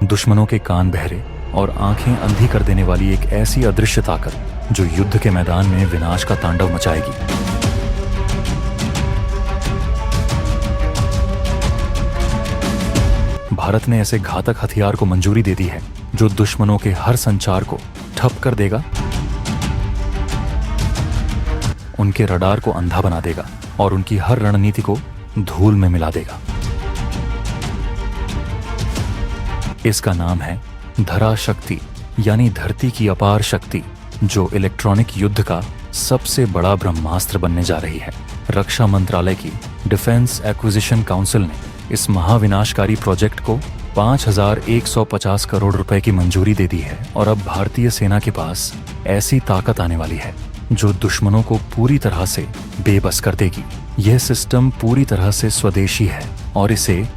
दुश्मनों के कान बहरे और आंखें अंधी कर देने वाली एक ऐसी अदृश्य ताकत जो युद्ध के मैदान में विनाश का तांडव मचाएगी। भारत ने ऐसे घातक हथियार को मंजूरी दे दी है जो दुश्मनों के हर संचार को ठप कर देगा, उनके रडार को अंधा बना देगा और उनकी हर रणनीति को धूल में मिला देगा। इसका नाम है धरा शक्ति, यानी धरती की अपार शक्ति, जो इलेक्ट्रॉनिक युद्ध का सबसे बड़ा ब्रह्मास्त्र बनने जा रही है। रक्षा मंत्रालय की डिफेंस एक्विजिशन काउंसिल ने इस महाविनाशकारी प्रोजेक्ट को 5,150 करोड़ रुपए की मंजूरी दे दी है और अब भारतीय सेना के पास ऐसी ताकत आने वाली है जो दुश्मनों को पूरी तरह से बेबस कर देगी। यह सिस्टम पूरी तरह से स्वदेशी है और इसे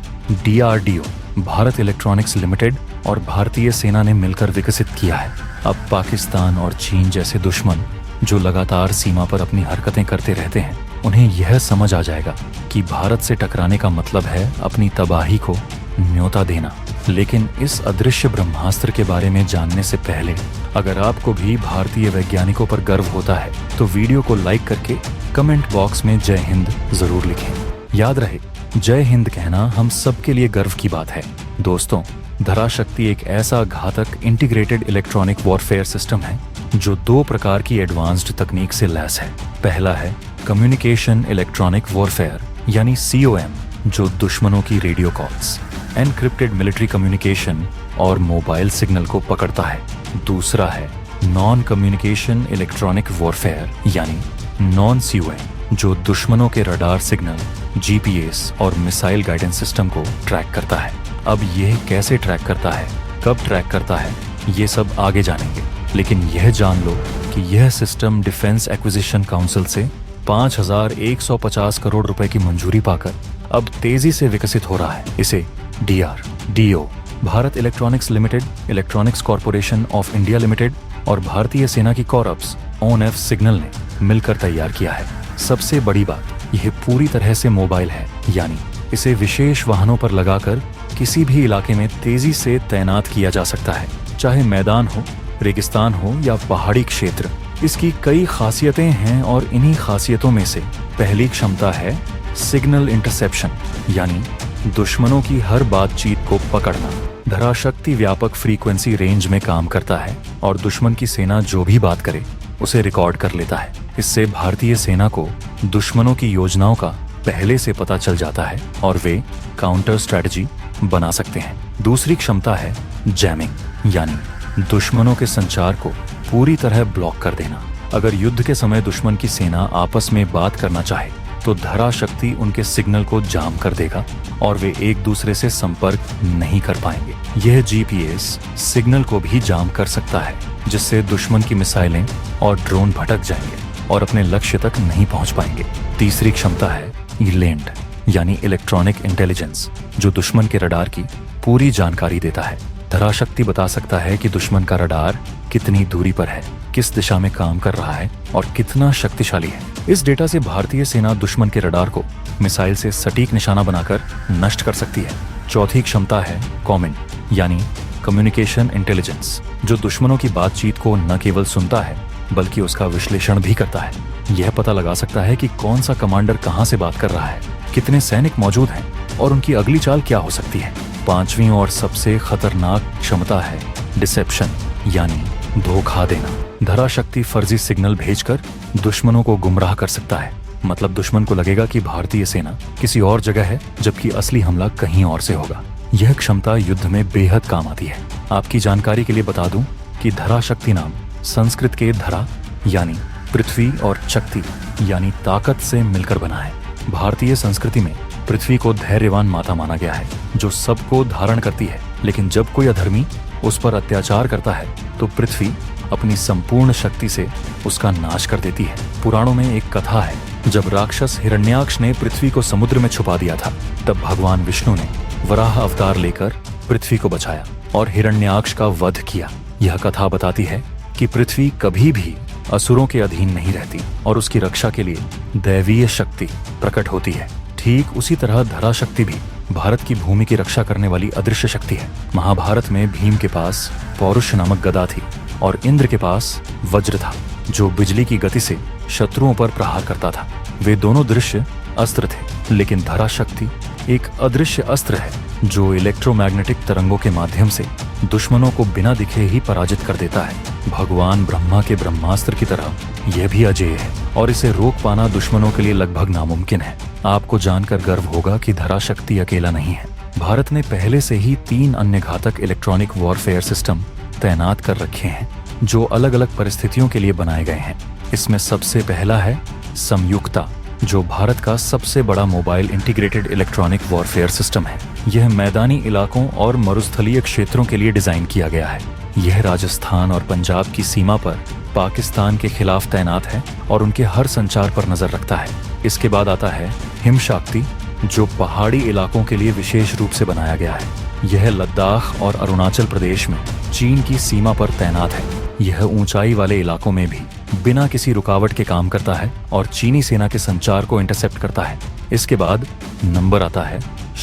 DRDO, भारत इलेक्ट्रॉनिक्स लिमिटेड और भारतीय सेना ने मिलकर विकसित किया है। अब पाकिस्तान और चीन जैसे दुश्मन जो लगातार सीमा पर अपनी हरकतें करते रहते हैं, उन्हें यह समझ आ जाएगा कि भारत से टकराने का मतलब है अपनी तबाही को न्योता देना। लेकिन इस अदृश्य ब्रह्मास्त्र के बारे में जानने से पहले अगर आपको भी भारतीय वैज्ञानिकों पर गर्व होता है तो वीडियो को लाइक करके कमेंट बॉक्स में जय हिंद जरूर लिखें। याद रहे, जय हिंद कहना हम सबके लिए गर्व की बात है। दोस्तों, धराशक्ति एक ऐसा घातक इंटीग्रेटेड इलेक्ट्रॉनिक वॉरफेयर सिस्टम है जो 2 प्रकार की एडवांस्ड तकनीक से लैस है। पहला है कम्युनिकेशन इलेक्ट्रॉनिक वॉरफेयर यानी COM, जो दुश्मनों की radio calls, encrypted military communication और मोबाइल सिग्नल को पकड़ता है। दूसरा है नॉन कम्युनिकेशन इलेक्ट्रॉनिक वॉरफेयर यानी non-COM, जो दुश्मनों के रडार सिग्नल, GPS और मिसाइल गाइडेंस सिस्टम को ट्रैक करता है। अब यह कैसे ट्रैक करता है, कब ट्रैक करता है, ये सब आगे जानेंगे। लेकिन यह जान लो कि यह सिस्टम डिफेंस एक्विजिशन काउंसिल से 5,150 करोड़ रुपए की मंजूरी पाकर अब तेजी से विकसित हो रहा है। इसे DRDO, Bharat electronics limited, electronics corporation of India limited और भारतीय सेना की कॉरप्स ONF सिग्नल ने मिलकर तैयार किया है। सबसे बड़ी बात, यह पूरी तरह से मोबाइल है, यानी इसे विशेष वाहनों पर लगाकर किसी भी इलाके में तेजी से तैनात किया जा सकता है, चाहे मैदान हो, रेगिस्तान हो या पहाड़ी क्षेत्र। इसकी कई खासियतें हैं और इन्हीं खासियतों में से पहली क्षमता है सिग्नल इंटरसेप्शन, यानी दुश्मनों की हर बातचीत को पकड़ना। धराशक्ति व्यापक फ्रीक्वेंसी रेंज में काम करता है और दुश्मन की सेना जो भी बात करे उसे रिकॉर्ड कर लेता है। इससे भारतीय सेना को दुश्मनों की योजनाओं का पहले से पता चल जाता है और वे काउंटर स्ट्रेटजी बना सकते हैं। दूसरी क्षमता है जैमिंग, यानी दुश्मनों के संचार को पूरी तरह ब्लॉक कर देना। अगर युद्ध के समय दुश्मन की सेना आपस में बात करना चाहे तो धराशक्ति उनके सिग्नल को जाम कर देगा और वे एक दूसरे से संपर्क नहीं कर पाएंगे। यह GPS सिग्नल को भी जाम कर सकता है, जिससे दुश्मन की मिसाइलें और ड्रोन भटक जाएंगे और अपने लक्ष्य तक नहीं पहुंच पाएंगे। तीसरी क्षमता है ELINT, यानी इलेक्ट्रॉनिक इंटेलिजेंस, जो दुश्मन के रडार की पूरी जानकारी देता है। धराशक्ति बता सकता है कि दुश्मन का रडार कितनी दूरी पर है, किस दिशा में काम कर रहा है और कितना शक्तिशाली है। इस डेटा से भारतीय सेना दुश्मन के रडार को मिसाइल से सटीक निशाना बनाकर नष्ट कर सकती है। चौथी क्षमता है कॉमेंट, यानी कम्युनिकेशन इंटेलिजेंस, जो दुश्मनों की बातचीत को न केवल सुनता है बल्कि उसका विश्लेषण भी करता है। यह पता लगा सकता है कि कौन सा कमांडर कहां से बात कर रहा है, कितने सैनिक मौजूद हैं और उनकी अगली चाल क्या हो सकती है। पांचवी और सबसे खतरनाक क्षमता है डिसेप्शन, यानी धोखा देना। धराशक्ति फर्जी सिग्नल भेजकर दुश्मनों को गुमराह कर सकता है। मतलब दुश्मन को लगेगा कि भारतीय सेना किसी और जगह है, जबकि असली हमला कहीं और से होगा। यह क्षमता युद्ध में बेहद काम आती है। आपकी जानकारी के लिए बता दूं कि धराशक्ति नाम संस्कृत के धरा यानी पृथ्वी और शक्ति यानी ताकत से मिलकर बना है। भारतीय संस्कृति में पृथ्वी को धैर्यवान माता माना गया है, जो सबको धारण करती है। लेकिन जब कोई अधर्मी उस पर अत्याचार करता है तो पृथ्वी अपनी संपूर्ण शक्ति से उसका नाश कर देती है। पुराणों में एक कथा है, जब राक्षस हिरण्याक्ष ने पृथ्वी को समुद्र में छुपा दिया था, तब भगवान विष्णु ने वराह अवतार लेकर पृथ्वी को बचाया और हिरण्याक्ष का वध किया। यह कथा बताती है कि पृथ्वी कभी भी असुरों के अधीन नहीं रहती और उसकी रक्षा के लिए दैवीय शक्ति प्रकट होती है। ठीक उसी तरह धराशक्ति भी भारत की भूमि की रक्षा करने वाली अदृश्य शक्ति है। महाभारत में भीम के पास पौरुष नामक गदा थी और इंद्र के पास वज्र था, जो बिजली की गति से शत्रुओं पर प्रहार करता था। वे दोनों दृश्य अस्त्र थे, लेकिन धरा शक्ति एक अदृश्य अस्त्र है जो इलेक्ट्रोमैग्नेटिक तरंगों के माध्यम से दुश्मनों को बिना दिखे ही पराजित कर देता है। भगवान ब्रह्मा के ब्रह्मास्त्र की तरह यह भी अजेय है और इसे रोक पाना दुश्मनों के लिए लगभग नामुमकिन है। आपको जानकर गर्व होगा कि धरा शक्ति अकेला नहीं है। भारत ने पहले से ही 3 अन्य घातक इलेक्ट्रॉनिक वॉरफेयर सिस्टम तैनात कर रखे हैं, जो अलग अलग परिस्थितियों के लिए बनाए गए हैं। इसमें सबसे पहला है समयुक्ता, जो भारत का सबसे बड़ा mobile integrated electronic warfare system है। यह मैदानी इलाकों और मरुस्थलीय क्षेत्रों के लिए डिजाइन किया गया है। यह राजस्थान और पंजाब की सीमा पर पाकिस्तान के खिलाफ तैनात है और उनके हर संचार पर नजर रखता है। इसके बाद आता है हिमशक्ति, जो पहाड़ी इलाकों के लिए विशेष रूप से बनाया गया है। यह लद्दाख और अरुणाचल प्रदेश में चीन की सीमा पर तैनात है। यह ऊंचाई वाले इलाकों में भी बिना किसी रुकावट के काम करता है और चीनी सेना के संचार को इंटरसेप्ट करता है। इसके बाद नंबर आता है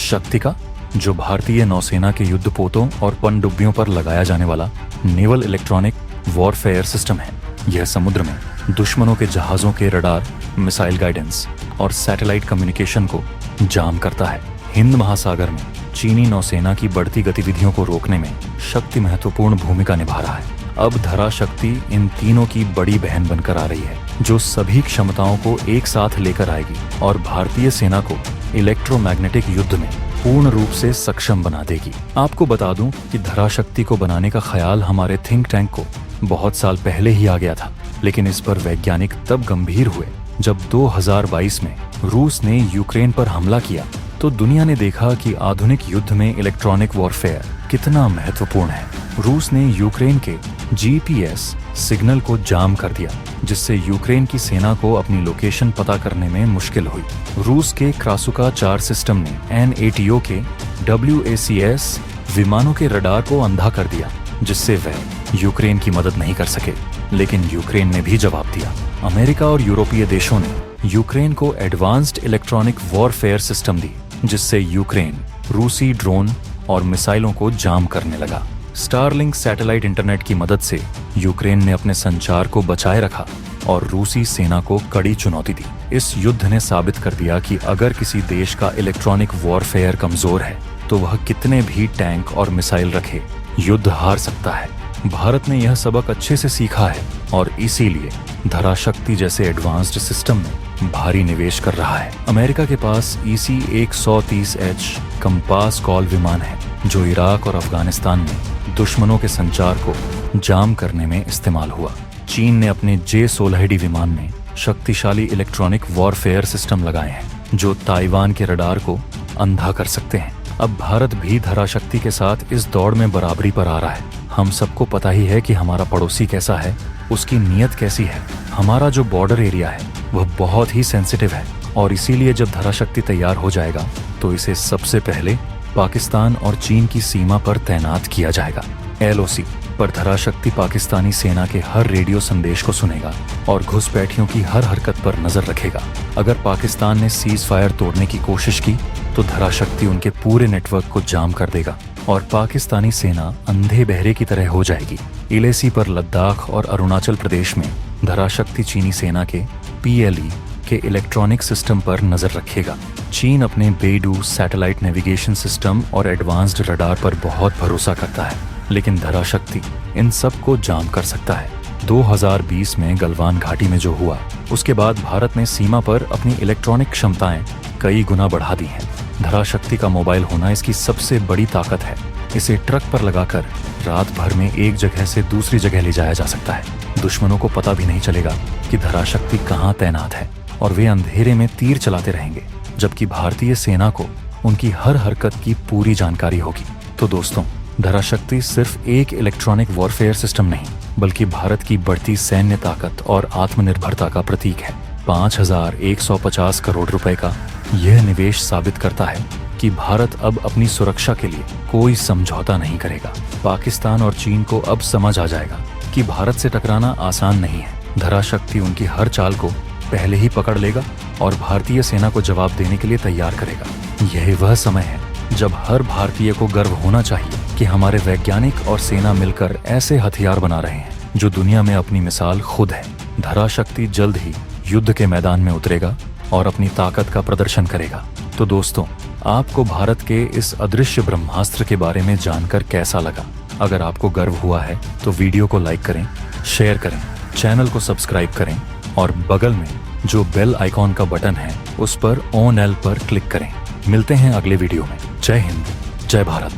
शक्ति का, जो भारतीय नौसेना के युद्धपोतों और पनडुब्बियों पर लगाया जाने वाला नेवल इलेक्ट्रॉनिक वॉरफेयर सिस्टम है। यह समुद्र में दुश्मनों के जहाजों के रडार, मिसाइल गाइडेंस और सैटेलाइट कम्युनिकेशन को जाम करता है। हिंद महासागर में चीनी नौसेना की बढ़ती गतिविधियों को रोकने में शक्ति महत्वपूर्ण भूमिका निभा रहा है। अब धरा शक्ति इन तीनों की बड़ी बहन बनकर आ रही है, जो सभी क्षमताओं को एक साथ लेकर आएगी और भारतीय सेना को इलेक्ट्रोमैग्नेटिक युद्ध में पूर्ण रूप से सक्षम बना देगी। आपको बता दूं कि धरा शक्ति को बनाने का ख्याल हमारे थिंक टैंक को बहुत साल पहले ही आ गया था, लेकिन इस पर वैज्ञानिक तब गंभीर हुए जब 2022 में रूस ने यूक्रेन पर हमला किया। तो दुनिया ने देखा कि आधुनिक युद्ध में इलेक्ट्रॉनिक वॉरफेयर कितना महत्वपूर्ण है। रूस ने यूक्रेन के जीपीएस सिग्नल को जाम कर दिया, जिससे यूक्रेन की सेना को अपनी लोकेशन पता करने में मुश्किल हुई। रूस के क्रासुका 4 सिस्टम ने NATO के WACS विमानों के रडार को अंधा कर दिया, जिससे वह यूक्रेन की मदद नहीं कर सके। लेकिन यूक्रेन ने भी जवाब दिया। अमेरिका और यूरोपीय देशों ने यूक्रेन को एडवांस्ड इलेक्ट्रॉनिक वॉरफेयर सिस्टम दी, जिससे यूक्रेन रूसी ड्रोन और मिसाइलों को जाम करने लगा। स्टारलिंक सैटेलाइट इंटरनेट की मदद से यूक्रेन ने अपने संचार को बचाए रखा और रूसी सेना को कड़ी चुनौती दी। इस युद्ध ने साबित कर दिया कि अगर किसी देश का इलेक्ट्रॉनिक वॉरफेयर कमजोर है, तो वह कितने भी टैंक और मिसाइल रखे, युद्ध हार सकता है। भारत ने यह सबक अच्छे से सीखा है और इसीलिए धरा शक्ति जैसे एडवांस्ड सिस्टम में भारी निवेश कर रहा है। अमेरिका के पास EC-130H कंपास कॉल विमान है, जो इराक और अफगानिस्तान में दुश्मनों के संचार को जाम करने में इस्तेमाल हुआ। चीन ने अपने J-16D विमान में शक्तिशाली इलेक्ट्रॉनिक वॉरफेयर सिस्टम लगाए हैं, जो ताइवान के रडार को अंधा कर सकते हैं। अब भारत भी धरा शक्ति के साथ इस दौड़ में बराबरी पर आ रहा है। हम सबको पता ही है कि हमारा पड़ोसी कैसा है, उसकी नीयत कैसी है। हमारा जो बॉर्डर एरिया है वह बहुत ही सेंसिटिव है और इसीलिए जब धरा शक्ति तैयार हो जाएगा तो इसे सबसे पहले पाकिस्तान और चीन की सीमा पर तैनात किया जाएगा। LOC पर धरा शक्ति पाकिस्तानी सेना के हर रेडियो संदेश को सुनेगा और घुसपैठियों की हर हरकत पर नजर रखेगा। अगर पाकिस्तान ने सीज फायर तोड़ने की कोशिश की तो धरा शक्ति उनके पूरे नेटवर्क को जाम कर देगा और पाकिस्तानी सेना अंधे बहरे की तरह हो जाएगी। LAC पर लद्दाख और अरुणाचल प्रदेश में धरा शक्ति चीनी सेना के PLE के इलेक्ट्रॉनिक सिस्टम पर नजर रखेगा। चीन अपने बेडू सैटेलाइट नेविगेशन सिस्टम और एडवांस्ड रडार पर बहुत भरोसा करता है, लेकिन धरा शक्ति इन सब को जाम कर सकता है। 2020 में गलवान घाटी में जो हुआ, उसके बाद भारत ने सीमा पर अपनी इलेक्ट्रॉनिक क्षमताएं कई गुना बढ़ा दी हैं। धरा शक्ति का मोबाइल होना इसकी सबसे बड़ी ताकत है। इसे ट्रक पर लगाकर रात भर में एक जगह से दूसरी जगह ले जाया जा सकता है। दुश्मनों को पता भी नहीं चलेगा कि धरा शक्ति कहाँ तैनात है और वे अंधेरे में तीर चलाते रहेंगे, जबकि भारतीय सेना को उनकी हर हरकत की पूरी जानकारी होगी। तो दोस्तों, धरा शक्ति सिर्फ एक इलेक्ट्रॉनिक वॉरफेयर सिस्टम नहीं, बल्कि भारत की बढ़ती सैन्य ताकत और आत्मनिर्भरता का प्रतीक है। 5,150 करोड़ रुपए का यह निवेश साबित करता है कि भारत अब अपनी सुरक्षा के लिए कोई समझौता नहीं करेगा। पाकिस्तान और चीन को अब समझ आ जाएगा कि भारत से टकराना आसान नहीं है। धरा शक्ति उनकी हर चाल को पहले ही पकड़ लेगा और भारतीय सेना को जवाब देने के लिए तैयार करेगा। यही वह समय है जब हर भारतीय को गर्व होना चाहिए कि हमारे वैज्ञानिक और सेना मिलकर ऐसे हथियार बना रहे हैं जो दुनिया में अपनी मिसाल खुद है। धरा शक्ति जल्द ही युद्ध के मैदान में उतरेगा और अपनी ताकत का प्रदर्शन करेगा। तो दोस्तों, आपको भारत के इस अदृश्य ब्रह्मास्त्र के बारे में जानकर कैसा लगा? अगर आपको गर्व हुआ है तो वीडियो को लाइक करें, शेयर करें, चैनल को सब्सक्राइब करें और बगल में जो बेल आइकॉन का बटन है उस पर ऑन एल पर क्लिक करें। मिलते हैं अगले वीडियो में। जय हिंद, जय भारत।